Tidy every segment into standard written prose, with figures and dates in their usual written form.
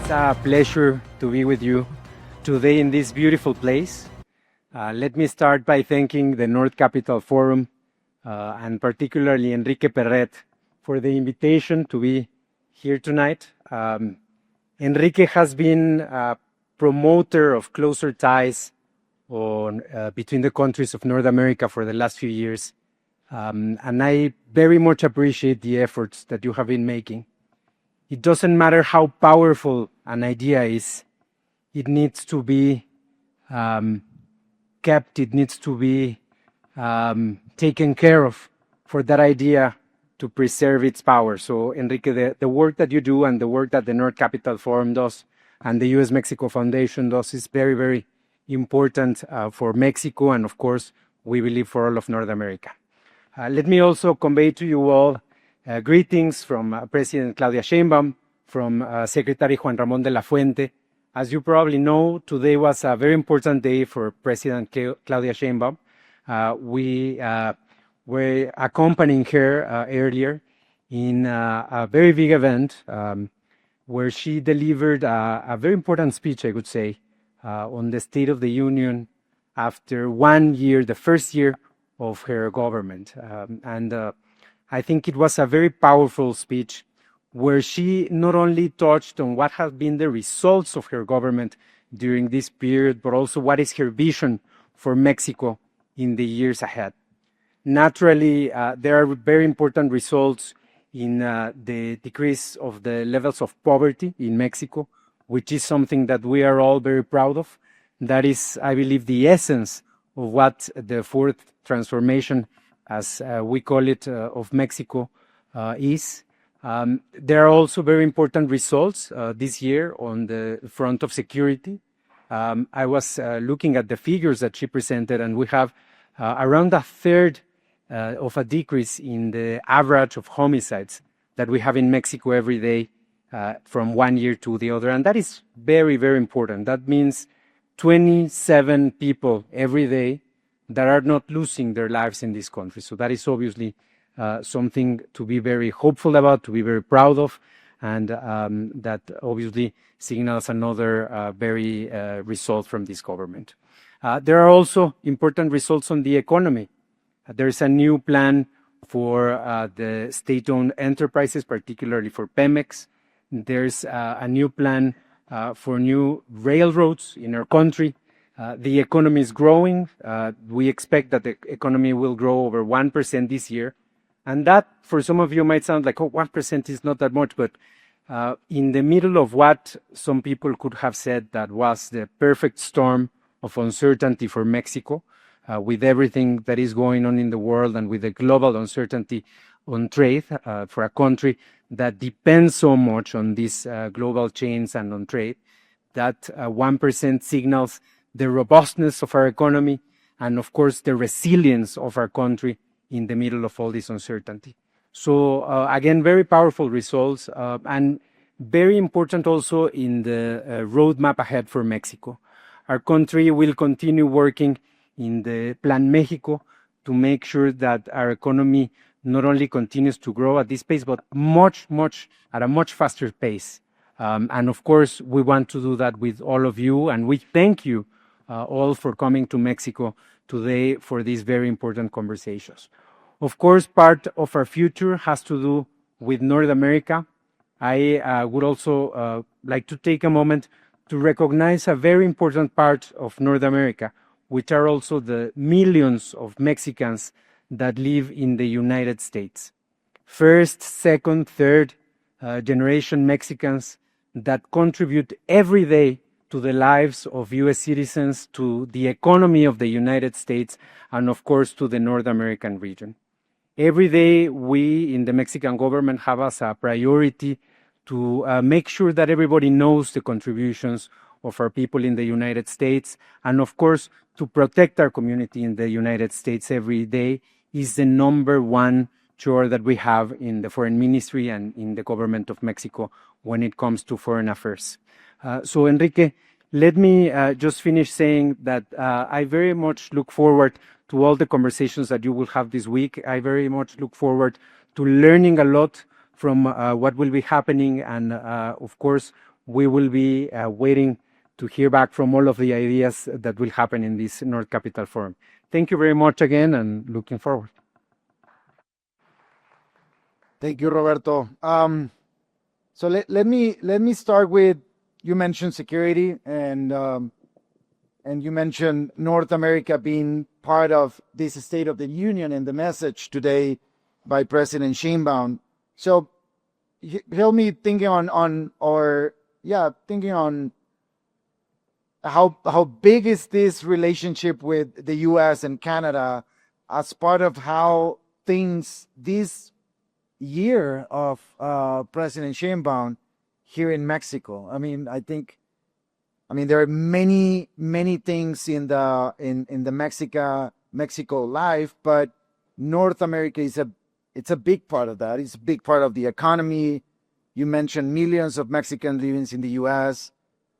It's a pleasure to be with you today in this beautiful place. Let me start by thanking the North Capital Forum and particularly Enrique Perret for the invitation to be here tonight. Enrique has been a promoter of closer ties between the countries of North America for the last few years. And I very much appreciate the efforts that you have been making. It doesn't matter how powerful an idea is, it needs to be kept, it needs to be taken care of for that idea to preserve its power. So, Enrique, the work that you do and the work that the North Capital Forum does and the U.S.-Mexico Foundation does is very, very important for Mexico and, of course, we believe for all of North America. Let me also convey to you all greetings from President Claudia Sheinbaum, from Secretary Juan Ramón de la Fuente. As you probably know, today was a very important day for President Claudia Sheinbaum. We were accompanying her earlier in a very big event where she delivered a very important speech, I would say, on the State of the Union after 1 year, the first year of her government. I think it was a very powerful speech where she not only touched on what have been the results of her government during this period, but also what is her vision for Mexico in the years ahead. Naturally, there are very important results in the decrease of the levels of poverty in Mexico, which is something that we are all very proud of. That is, I believe, the essence of what the fourth transformation, as we call it, of Mexico is. There are also very important results this year on the front of security. I was looking at the figures that she presented, and we have around a third of a decrease in the average of homicides that we have in Mexico every day from 1 year to the other. And that is very, very important. That means 27 people every day that are not losing their lives in this country. So that is obviously something to be very hopeful about, to be very proud of, and that obviously signals another very result from this government. There are also important results on the economy. There is a new plan for the state-owned enterprises, particularly for Pemex. There's a new plan for new railroads in our country. The economy is growing. We expect that the economy will grow over 1% this year. And that, for some of you, might sound like, oh, 1% is not that much. But in the middle of what some people could have said that was the perfect storm of uncertainty for Mexico, with everything that is going on in the world and with the global uncertainty on trade for a country that depends so much on these global chains and on trade, that 1% signals the robustness of our economy and, of course, the resilience of our country in the middle of all this uncertainty. So, again, very powerful results and very important also in the roadmap ahead for Mexico. Our country will continue working in the Plan Mexico to make sure that our economy not only continues to grow at this pace, but at a much faster pace. And of course, we want to do that with all of you, and we thank you all for coming to Mexico today for these very important conversations. Of course, part of our future has to do with North America. I would also like to take a moment to recognize a very important part of North America, which are also the millions of Mexicans that live in the United States. First, second, third generation Mexicans that contribute every day to the lives of U.S. citizens, to the economy of the United States, and of course to the North American region. Every day we in the Mexican government have as a priority to make sure that everybody knows the contributions of our people in the United States, and of course to protect our community in the United States every day is the number one chore that we have in the foreign ministry and in the government of Mexico when it comes to foreign affairs. So, Enrique, let me just finish saying that I very much look forward to all the conversations that you will have this week. I very much look forward to learning a lot from what will be happening and, of course, we will be waiting to hear back from all of the ideas that will happen in this North Capital Forum. Thank you very much again, and looking forward. Thank you, Roberto. So let me start with, you mentioned security, and you mentioned North America being part of this State of the Union and the message today by President Sheinbaum. So help me thinking on how big is this relationship with the U.S. and Canada as part of how things this year of President Sheinbaum here in Mexico. I mean, there are many things in the Mexico life, but North America it's a big part of that. It's a big part of the economy. You mentioned millions of Mexicans living in the U.S.,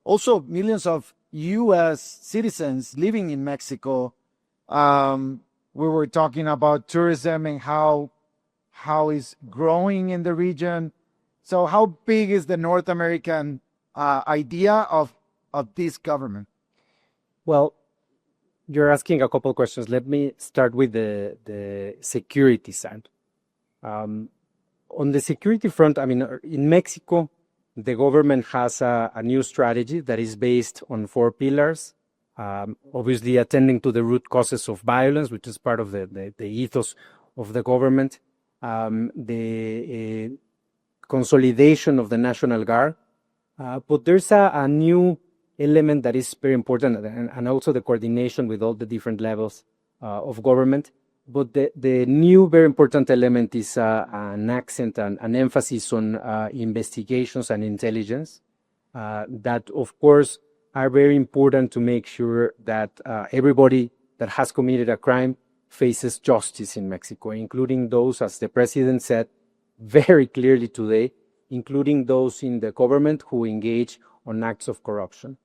also millions of U.S. citizens living in Mexico. We were talking about tourism and how it's growing in the region. So how big is the North American idea of this government? Well, you're asking a couple of questions. Let me start with the security side. On the security front, I mean, in Mexico, the government has a new strategy that is based on 4 pillars. Obviously, attending to the root causes of violence, which is part of the ethos of the government. The consolidation of the National Guard. But there's a new element that is very important, and also the coordination with all the different levels of government. But the new very important element is an accent and an emphasis on investigations and intelligence that, of course, are very important to make sure that everybody that has committed a crime faces justice in Mexico, including those, as the president said very clearly today, including those in the government who engage on acts of corruption.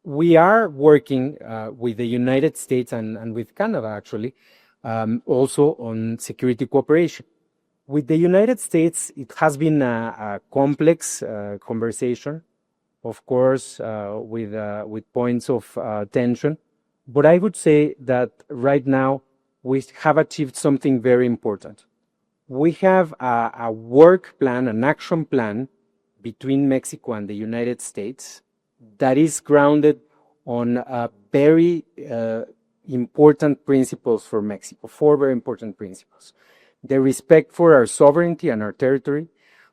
We are working with the United States and with Canada, actually, also on security cooperation. With the United States, it has been a complex conversation, of course, with points of tension. But I would say that right now we have achieved something very important. We have a work plan, an action plan between Mexico and the United States that is grounded on very important principles for Mexico, 4 very important principles. The respect for our sovereignty and our territory,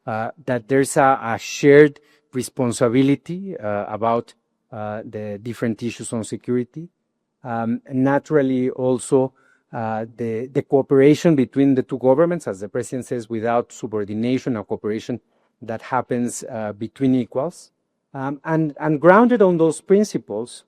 that there's a shared responsibility about the different issues on security. Naturally, also the cooperation between the 2 governments, as the president says, without subordination or cooperation that happens between equals. And grounded on those principles,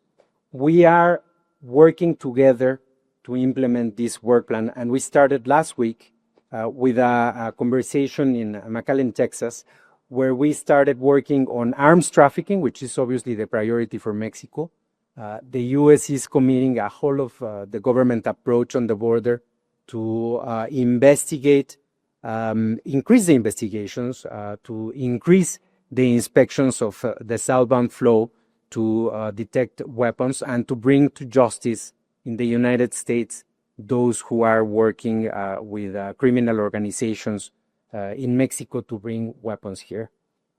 we are working together to implement this work plan. And we started last week with a conversation in McAllen, Texas, where we started working on arms trafficking, which is obviously the priority for Mexico. The U.S. is committing a whole of the government approach on the border to investigate, increase the investigations, to increase the inspections of the southbound flow to detect weapons and to bring to justice in the United States those who are working with criminal organizations in Mexico to bring weapons here.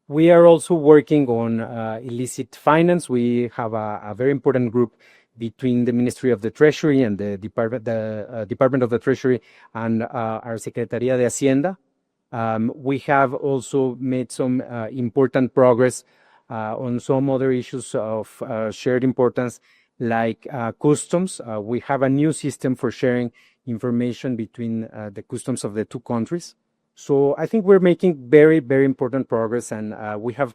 We are also working on illicit finance. We have a very important group between the Ministry of the Treasury and the Department of the Treasury and our Secretaría de Hacienda. We have also made some important progress on some other issues of shared importance, like customs. We have a new system for sharing information between the customs of the 2 countries. So I think we're making very, very important progress, and we have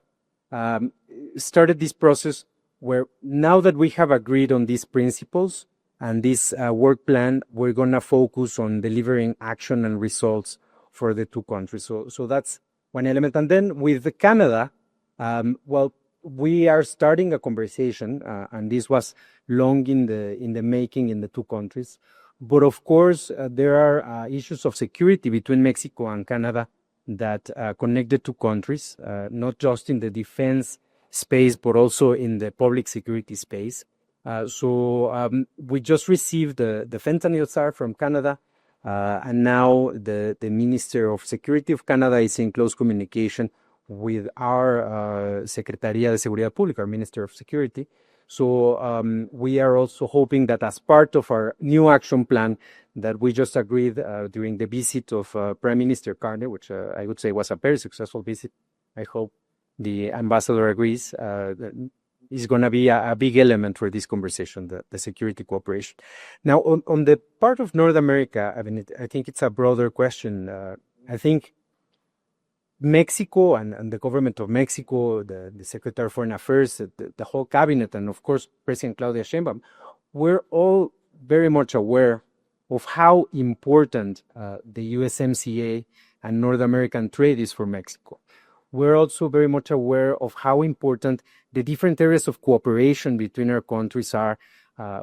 started this process where now that we have agreed on these principles and this work plan, we're going to focus on delivering action and results for the 2 countries. So that's one element. And then with Canada, well, we are starting a conversation, and this was long in the making in the 2 countries. But of course, there are issues of security between Mexico and Canada that connect the two countries, not just in the defense space, but also in the public security space. We just received the fentanyl SAR from Canada, and now the Minister of Security of Canada is in close communication with our Secretaría de Seguridad Pública, our Minister of Security. We are also hoping that as part of our new action plan that we just agreed during the visit of Prime Minister Carney, which I would say was a very successful visit. I hope the ambassador agrees. Is going to be a big element for this conversation, the security cooperation. Now, on the part of North America, I mean, I think it's a broader question. I think Mexico and the government of Mexico, the Secretary of Foreign Affairs, the whole cabinet, and of course, President Claudia Sheinbaum, we're all very much aware of how important the USMCA and North American trade is for Mexico. We're also very much aware of how important the different areas of cooperation between our countries are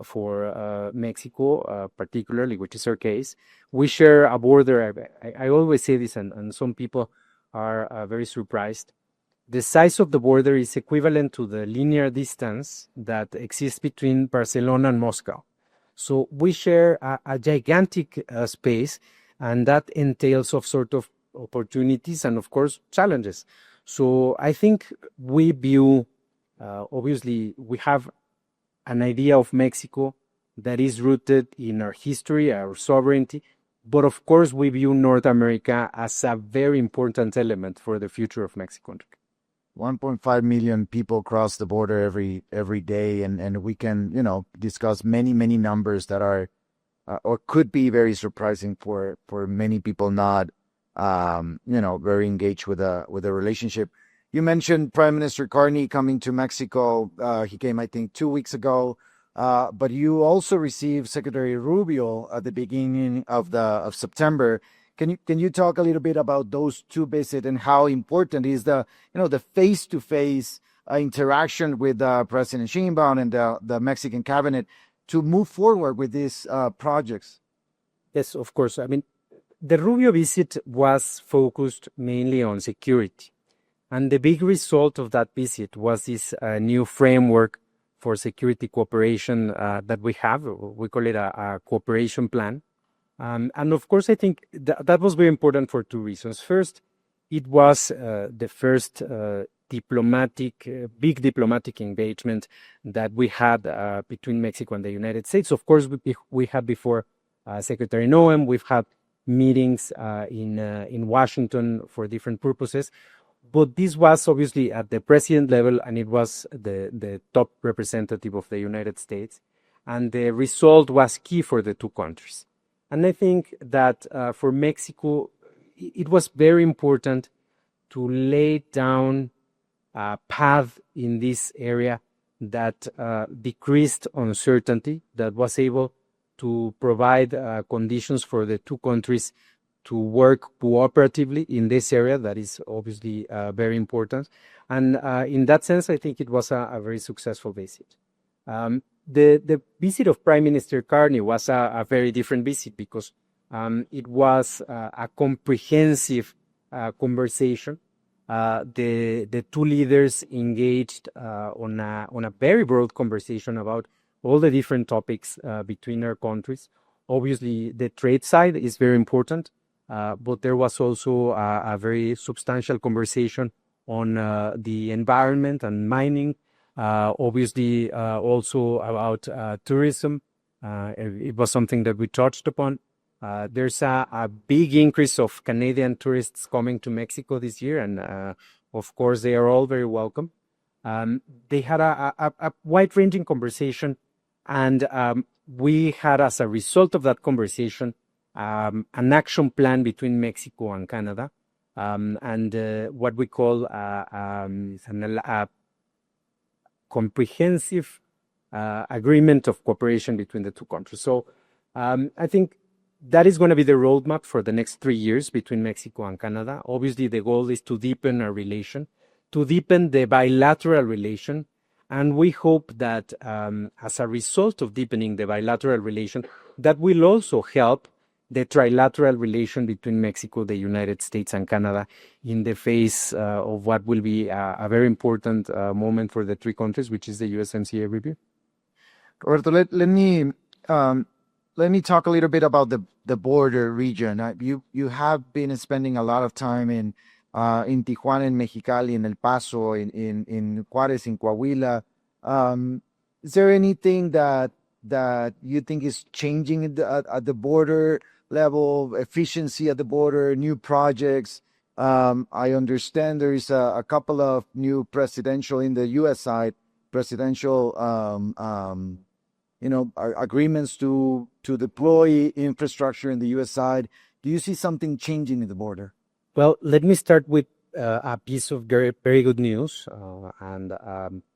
for Mexico, particularly, which is our case. We share a border. I always say this, and some people are very surprised. The size of the border is equivalent to the linear distance that exists between Barcelona and Moscow. So we share a gigantic space, and that entails of sort of opportunities and, of course, challenges. So I think we view, obviously, we have an idea of Mexico that is rooted in our history, our sovereignty, but of course we view North America as a very important element for the future of Mexico. 1.5 million people cross the border every day, and we can, discuss many numbers that are or could be very surprising for many people not very engaged with a relationship. You mentioned Prime Minister Carney coming to Mexico. He came, I think, 2 weeks ago. But you also received Secretary Rubio at the beginning of September. Can you talk a little bit about those two visits and how important is the face-to-face interaction with President Sheinbaum and the Mexican cabinet to move forward with these projects? Yes, of course. I mean, the Rubio visit was focused mainly on security. And the big result of that visit was this new framework for security cooperation that we have. We call it a cooperation plan. And of course, I think that was very important for two reasons. First, it was the first big diplomatic engagement that we had between Mexico and the United States. Of course, we had before Secretary Noem. We've had meetings in Washington for different purposes. But this was obviously at the president level, and it was the top representative of the United States. And the result was key for the two countries. And I think that for Mexico, it was very important to lay down a path in this area that decreased uncertainty, that was able to provide conditions for the two countries to work cooperatively in this area that is obviously very important. And in that sense, I think it was a very successful visit. The visit of Prime Minister Carney was a very different visit because it was a comprehensive conversation. The two leaders engaged on a very broad conversation about all the different topics between our countries. Obviously, the trade side is very important. But there was also a very substantial conversation on the environment and mining, obviously also about tourism. It was something that we touched upon. There's a big increase of Canadian tourists coming to Mexico this year, and of course they are all very welcome. They had a wide-ranging conversation, and we had, as a result of that conversation, an action plan between Mexico and Canada, and what we call a comprehensive agreement of cooperation between the two countries. So I think that is going to be the roadmap for the next 3 years between Mexico and Canada. Obviously, the goal is to deepen our relation, to deepen the bilateral relation, and we hope that as a result of deepening the bilateral relation, that will also help the trilateral relation between Mexico, the United States, and Canada in the face of what will be a very important moment for the three countries, which is the USMCA review. Roberto, let me talk a little bit about the border region. You have been spending a lot of time in Tijuana, in Mexicali, in El Paso, in Juarez, in Coahuila. Is there anything that you think is changing at the border level, efficiency at the border, new projects? I understand there is a couple of new presidential in the U.S. side, presidential agreements to deploy infrastructure in the U.S. side. Do you see something changing in the border? Well, let me start with a piece of very, very good news. And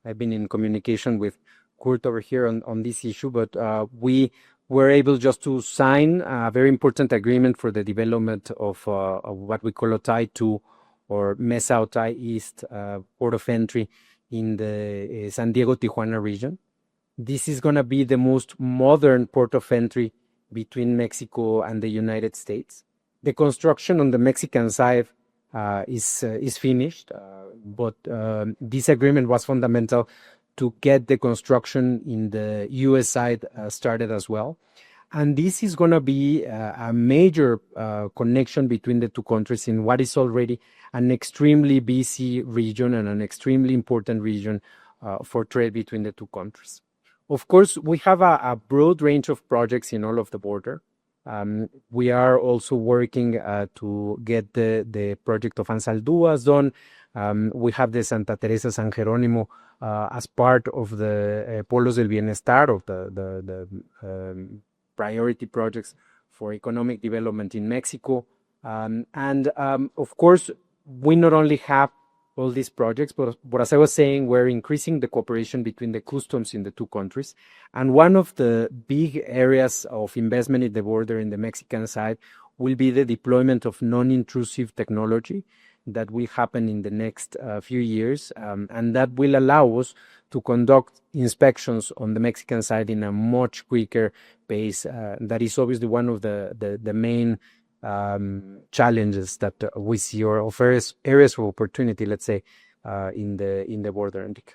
I've been in communication with Kurt over here on this issue, but we were able just to sign a very important agreement for the development of what we call Otay 2 or Mesa Otay East port of entry in the San Diego-Tijuana region. This is going to be the most modern port of entry between Mexico and the United States. The construction on the Mexican side is finished, but this agreement was fundamental to get the construction in the U.S. side started as well. And this is going to be a major connection between the two countries in what is already an extremely busy region and an extremely important region for trade between the two countries. Of course, we have a broad range of projects in all of the border. We are also working to get the project of Ansalduas done. We have the Santa Teresa San Jerónimo as part of the Polos del Bienestar, of the priority projects for economic development in Mexico. Of course, we not only have all these projects, but as I was saying, we're increasing the cooperation between the customs in the two countries. And one of the big areas of investment in the border in the Mexican side will be the deployment of non-intrusive technology that will happen in the next few years. And that will allow us to conduct inspections on the Mexican side in a much quicker pace. That is obviously one of the main challenges that we see, or of areas of opportunity, let's say, in the border, Enrique.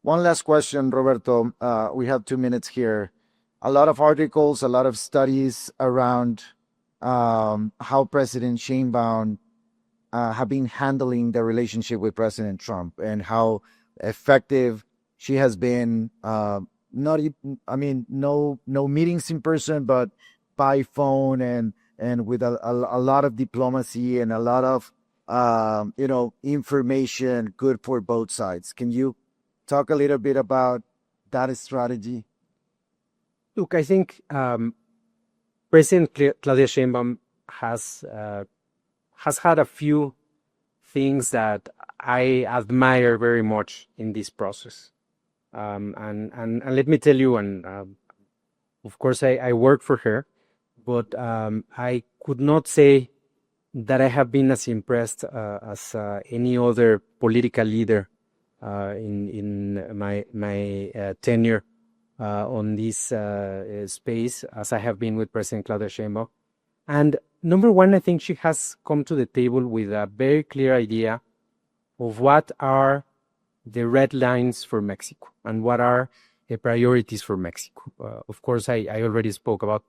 One last question, Roberto. We have 2 minutes here. A lot of articles, a lot of studies around how President Sheinbaum have been handling the relationship with President Trump and how effective she has been. No meetings in person, but by phone and with a lot of diplomacy and a lot of information good for both sides. Can you talk a little bit about that strategy? Look, I think President Claudia Sheinbaum has had a few things that I admire very much in this process. And let me tell you, of course I work for her, but I could not say that I have been as impressed as any other political leader in my tenure on this space as I have been with President Claudia Sheinbaum. And number one, I think she has come to the table with a very clear idea of what are the red lines for Mexico and what are the priorities for Mexico. Of course, I already spoke about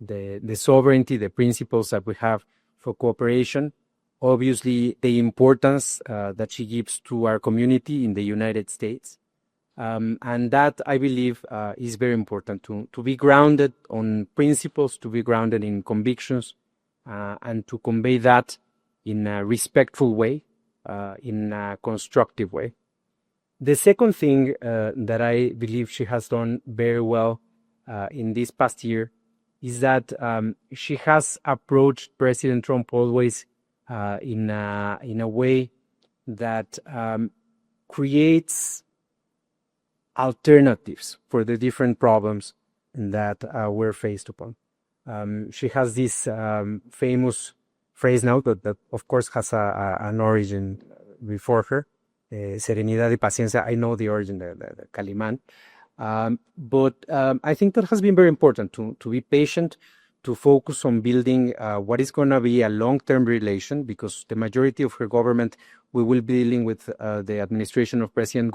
the sovereignty, the principles that we have for cooperation, obviously the importance that she gives to our community in the United States. And that, I believe, is very important to be grounded on principles, to be grounded in convictions, and to convey that in a respectful way, in a constructive way. The second thing that I believe she has done very well in this past year is that she has approached President Trump always in a way that creates alternatives for the different problems that we're faced upon. She has this famous phrase now that of course has an origin before her, serenidad y paciencia. I know the origin, the Calimán. But I think that has been very important to be patient, to focus on building what is going to be a long-term relation, because the majority of her government, we will be dealing with the administration of President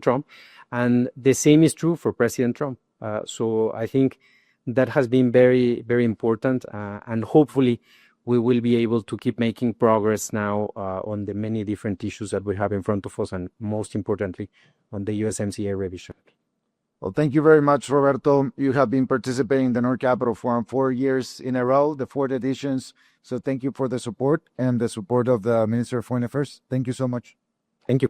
Trump, and the same is true for President Trump. So I think that has been very, very important, and hopefully we will be able to keep making progress now on the many different issues that we have in front of us, and most importantly, on the USMCA revision. Well, thank you very much, Roberto. You have been participating in the North Capital Forum 4 years in a row, the 4th editions. So thank you for the support and the support of the Minister of Foreign Affairs. Thank you so much. Thank you.